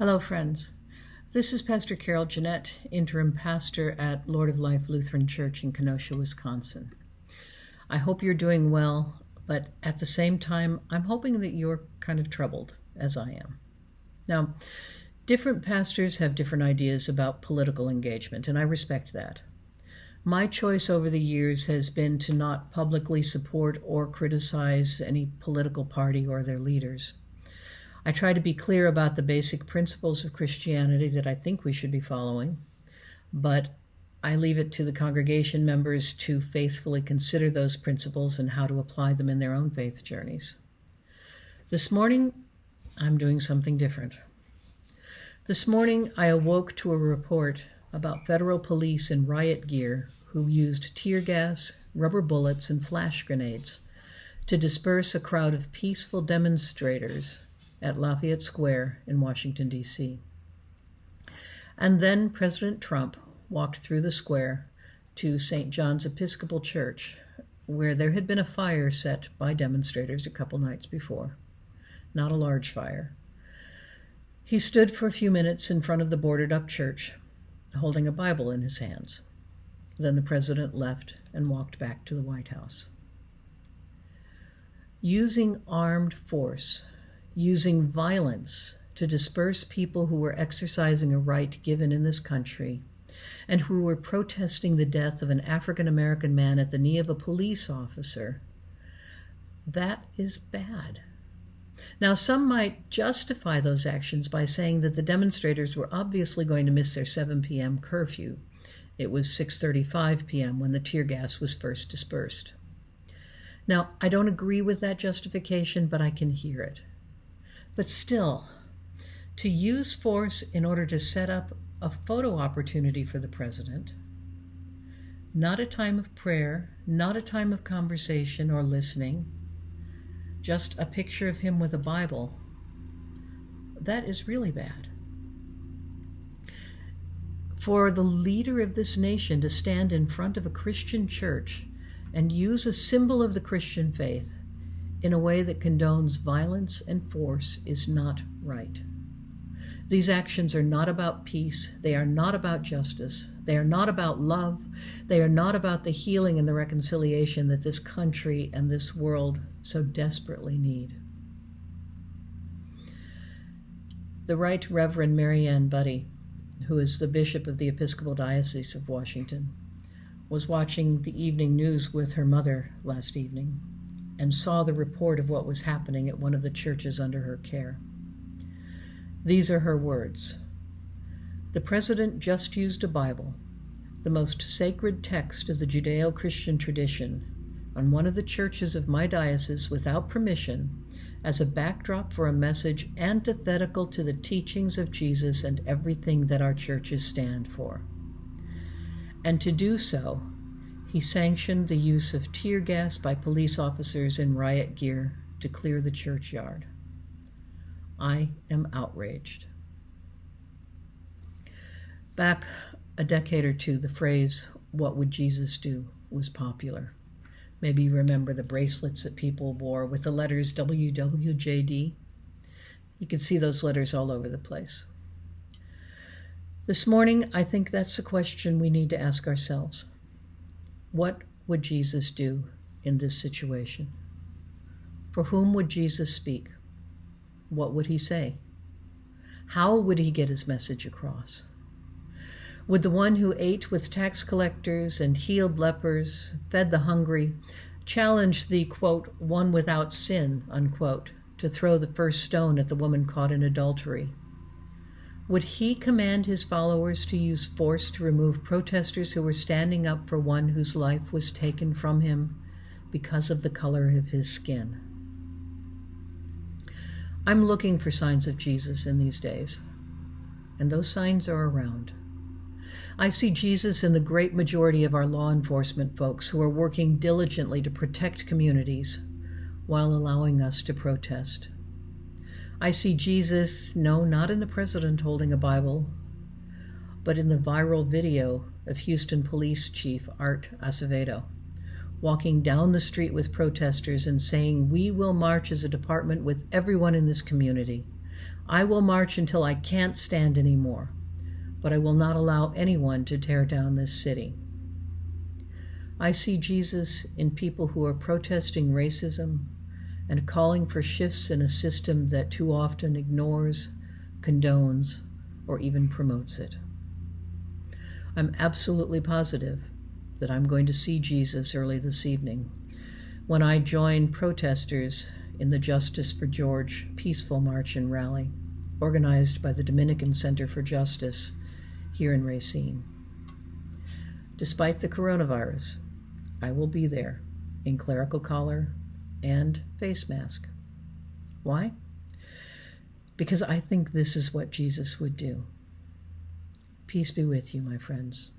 Hello, friends. This is Pastor Carol Jeanette, interim pastor at Lord of Life Lutheran Church in Kenosha, Wisconsin. I hope you're doing well, but at the same time, I'm hoping that you're kind of troubled, as I am. Now, different pastors have different ideas about political engagement, and I respect that. My choice over the years has been to not publicly support or criticize any political party or their leaders. I try to be clear about the basic principles of Christianity that I think we should be following, but I leave it to the congregation members to faithfully consider those principles and how to apply them in their own faith journeys. This morning, I'm doing something different. This morning, I awoke to a report about federal police in riot gear who used tear gas, rubber bullets, and flash grenades to disperse a crowd of peaceful demonstrators at Lafayette Square in Washington, D.C. And then President Trump walked through the square to St. John's Episcopal Church, where there had been a fire set by demonstrators a couple nights before. Not a large fire. He stood for a few minutes in front of the boarded-up church, holding a Bible in his hands. Then the president left and walked back to the White House. Using armed force, using violence to disperse people who were exercising a right given in this country and who were protesting the death of an African-American man at the knee of a police officer, that is bad. Now, some might justify those actions by saying that the demonstrators were obviously going to miss their 7 p.m. curfew. It was 6:35 p.m. when the tear gas was first dispersed. Now, I don't agree with that justification, but I can hear it. But still, to use force in order to set up a photo opportunity for the president, not a time of prayer, not a time of conversation or listening, just a picture of him with a Bible, that is really bad. For the leader of this nation to stand in front of a Christian church and use a symbol of the Christian faith in a way that condones violence and force is not right. These actions are not about peace. They are not about justice. They are not about love. They are not about the healing and the reconciliation that this country and this world so desperately need. The Right Reverend Mary Ann Budde, who is the Bishop of the Episcopal Diocese of Washington, was watching the evening news with her mother last evening and saw the report of what was happening at one of the churches under her care. These are her words. The president just used a Bible, the most sacred text of the Judeo-Christian tradition, on one of the churches of my diocese without permission as a backdrop for a message antithetical to the teachings of Jesus and everything that our churches stand for. And to do so, he sanctioned the use of tear gas by police officers in riot gear to clear the churchyard. I am outraged. Back a decade or two, the phrase, "What would Jesus do?" was popular. Maybe you remember the bracelets that people wore with the letters WWJD. You could see those letters all over the place. This morning, I think that's the question we need to ask ourselves. What would Jesus do in this situation? For whom would Jesus speak? What would he say? How would he get his message across? Would the one who ate with tax collectors and healed lepers, fed the hungry, challenge the, quote, one without sin, unquote, to throw the first stone at the woman caught in adultery? Would he command his followers to use force to remove protesters who were standing up for one whose life was taken from him because of the color of his skin? I'm looking for signs of Jesus in these days, and those signs are around. I see Jesus in the great majority of our law enforcement folks who are working diligently to protect communities while allowing us to protest. I see Jesus, no, not in the president holding a Bible, but in the viral video of Houston Police Chief Art Acevedo, walking down the street with protesters and saying, "We will march as a department with everyone in this community. I will march until I can't stand anymore, but I will not allow anyone to tear down this city. I see Jesus in people who are protesting racism and calling for shifts in a system that too often ignores, condones, or even promotes it. I'm absolutely positive that I'm going to see Jesus early this evening when I join protesters in the Justice for George peaceful march and rally organized by the Dominican Center for Justice here in Racine. Despite the coronavirus, I will be there in clerical collar and face mask. Why? Because I think this is what Jesus would do. Peace be with you, my friends.